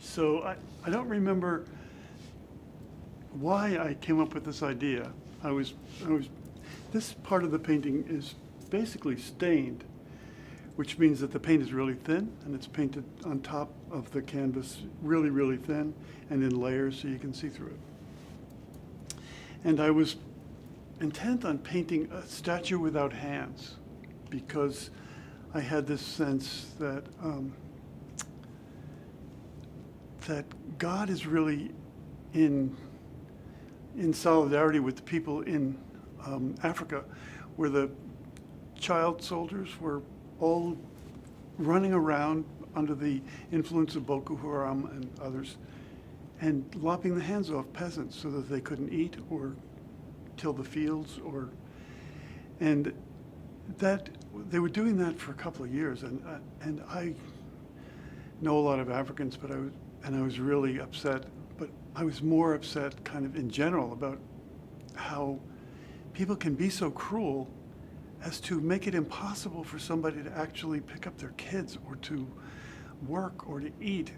So I don't remember why I came up with this idea. This part of the painting is basically stained, which means that the paint is really thin, and it's painted on top of the canvas really, really thin and in layers so you can see through it. And I was intent on painting a statue without hands because I had this sense that that God is really in solidarity with the people in Africa, where the child soldiers were all running around under the influence of Boko Haram and others, and lopping the hands off peasants so that they couldn't eat or till the fields, and that they were doing that for a couple of years. And I know a lot of Africans, but I was really upset. But I was more upset, kind of in general, about how people can be so cruel as to make it impossible for somebody to actually pick up their kids or to work or to eat,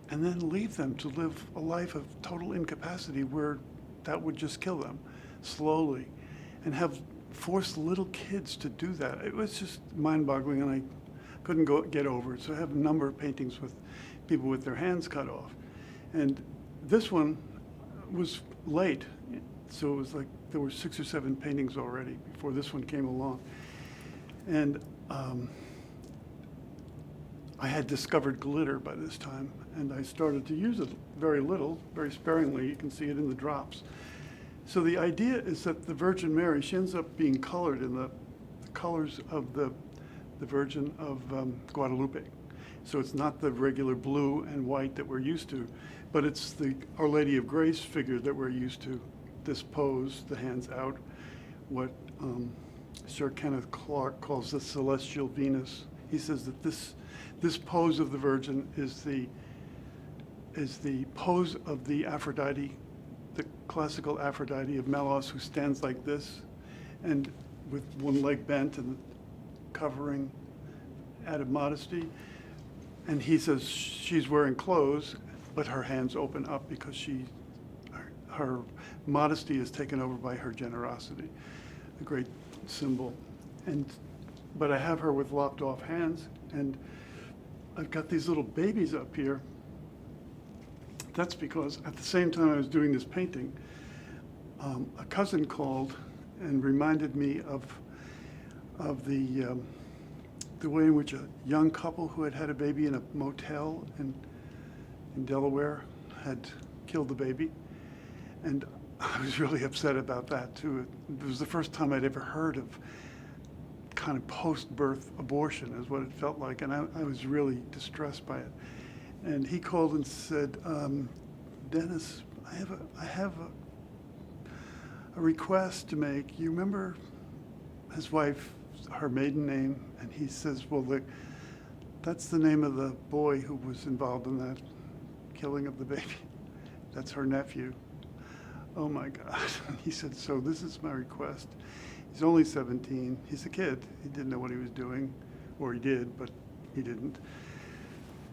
and then leave them to live a life of total incapacity where that would just kill them slowly, and have forced little kids to do that. It was just mind-boggling, and I couldn't get over it. So I have a number of paintings with people with their hands cut off. And this one was late, so it was like there were 6 or 7 paintings already before this one came along. And I had discovered glitter by this time, and I started to use it very little, very sparingly. You can see it in the drops. So the idea is that the Virgin Mary, she ends up being colored in the colors of the Virgin of Guadalupe. So it's not the regular blue and white that we're used to, but it's the Our Lady of Grace figure that we're used to. This pose, the hands out, what Sir Kenneth Clark calls the celestial Venus. He says that this pose of the Virgin is the pose of the Aphrodite, the classical Aphrodite of Melos, who stands like this, and with one leg bent and covering out of modesty. And he says she's wearing clothes, but her hands open up because her modesty is taken over by her generosity, a great symbol. But I have her with lopped off hands, and I've got these little babies up here. That's because at the same time I was doing this painting, a cousin called and reminded me of the way in which a young couple who had had a baby in a motel in Delaware had killed the baby. And I was really upset about that too. It was the first time I'd ever heard of kind of post-birth abortion, is what it felt like, and I was really distressed by it. And he called and said, Dennis, I have a request to make. You remember his wife, her maiden name? And he says, well, that's the name of the boy who was involved in that killing of the baby. That's her nephew. Oh my God. He said, so this is my request. He's only 17. He's a kid. He didn't know what he was doing, or he did, but he didn't.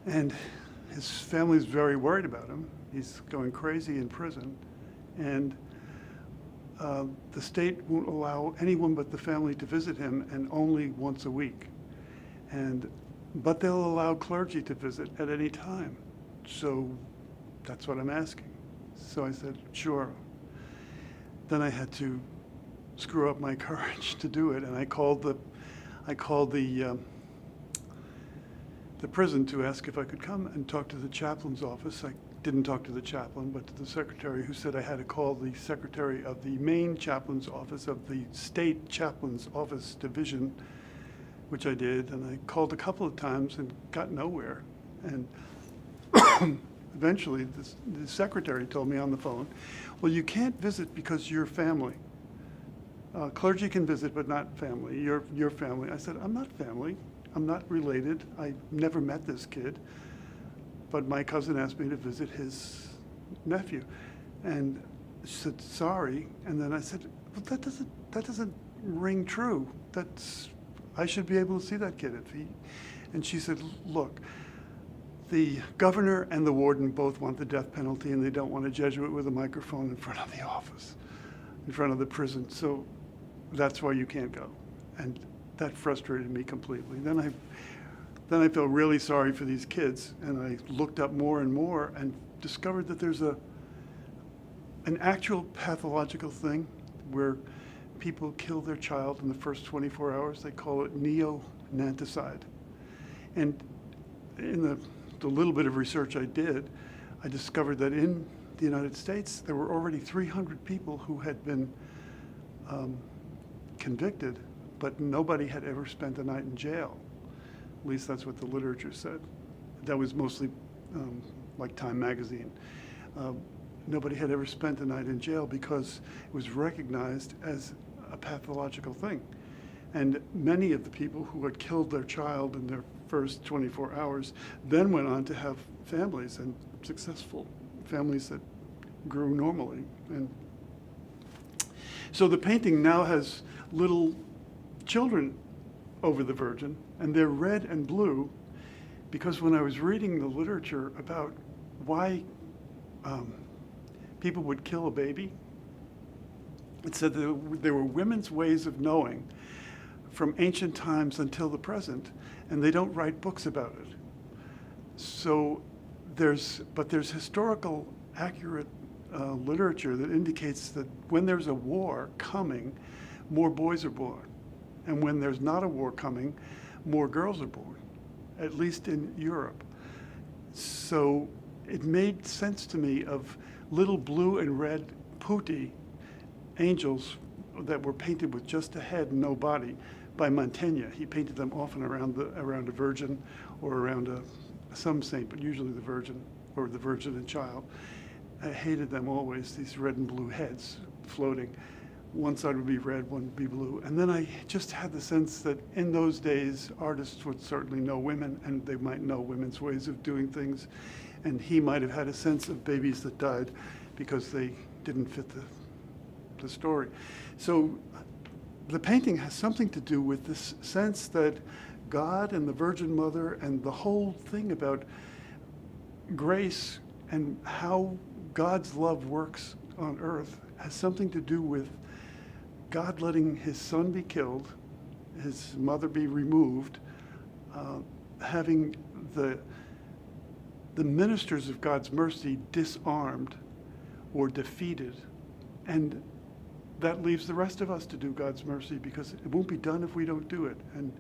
And his family's very worried about him. He's going crazy in prison. And the state won't allow anyone but the family to visit him, and only once a week. But they'll allow clergy to visit at any time. So that's what I'm asking. So I said, sure. Then I had to screw up my courage to do it, and I called the prison to ask if I could come and talk to the chaplain's office. I didn't talk to the chaplain, but to the secretary, who said I had to call the secretary of the main chaplain's office of the state chaplain's office division, which I did, and I called a couple of times and got nowhere. And eventually the secretary told me on the phone, well, you can't visit because you're family. Clergy can visit, but not family. You're family. I said, I'm not family. I'm not related. I never met this kid. But my cousin asked me to visit his nephew. And she said, sorry. And then I said, well, that doesn't ring true. I should be able to see that kid if he. And she said, look, the governor and the warden both want the death penalty, and they don't want a Jesuit with a microphone in front of the office, in front of the prison. So that's why you can't go. And that frustrated me completely. Then I felt really sorry for these kids, and I looked up more and more and discovered that there's an actual pathological thing where people kill their child in the first 24 hours. They call it neonaticide. And in the little bit of research I did, I discovered that in the United States, there were already 300 people who had been convicted, but nobody had ever spent a night in jail. At least that's what the literature said. That was mostly like Time magazine. Nobody had ever spent a night in jail because it was recognized as a pathological thing. And many of the people who had killed their child in their first 24 hours then went on to have families, and successful families that grew normally. And so the painting now has little children over the Virgin, and they're red and blue because when I was reading the literature about why people would kill a baby, it said that there were women's ways of knowing from ancient times until the present, and they don't write books about it. So there's historical accurate literature that indicates that when there's a war coming, more boys are born. And when there's not a war coming, more girls are born, at least in Europe. So it made sense to me of little blue and red putti, angels that were painted with just a head and no body by Mantegna. He painted them often around a Virgin or around some saint, but usually the Virgin or the Virgin and Child. I hated them always, these red and blue heads floating. One side would be red, one would be blue. And then I just had the sense that in those days, artists would certainly know women, and they might know women's ways of doing things. And he might have had a sense of babies that died because they didn't fit the story. So the painting has something to do with this sense that God and the Virgin Mother and the whole thing about grace and how God's love works on earth has something to do with God letting his son be killed, his mother be removed, having the ministers of God's mercy disarmed or defeated. And that leaves the rest of us to do God's mercy because it won't be done if we don't do it. And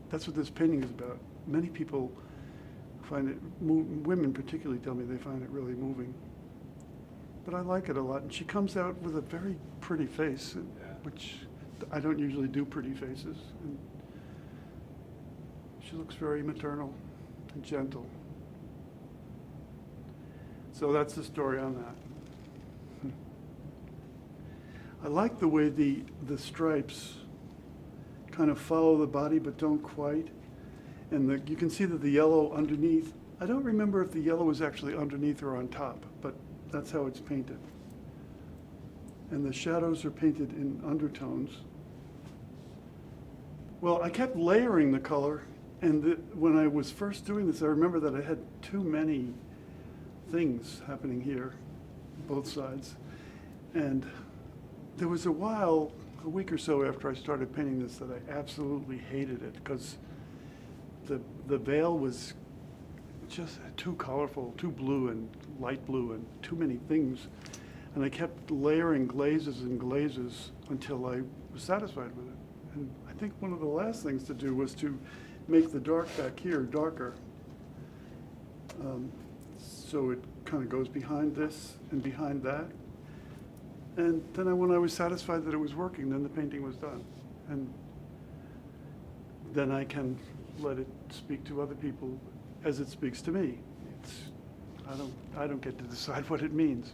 that's what this painting is about. Many people find it, women particularly tell me they find it really moving. But I like it a lot. And she comes out with a very pretty face, which I don't usually do pretty faces. And she looks very maternal and gentle. So that's the story on that. I like the way the stripes kind of follow the body but don't quite. And you can see that the yellow underneath, I don't remember if the yellow is actually underneath or on top, but that's how it's painted. And the shadows are painted in undertones. Well, I kept layering the color, and when I was first doing this, I remember that I had too many things happening here, both sides. And there was a while, a week or so after I started painting this, that I absolutely hated it because the veil was just too colorful, too blue and light blue and too many things. And I kept layering glazes and glazes until I was satisfied with it. And I think one of the last things to do was to make the dark back here darker. So it kind of goes behind this and behind that. And then when I was satisfied that it was working, then the painting was done. And then I can let it speak to other people as it speaks to me. I don't get to decide what it means.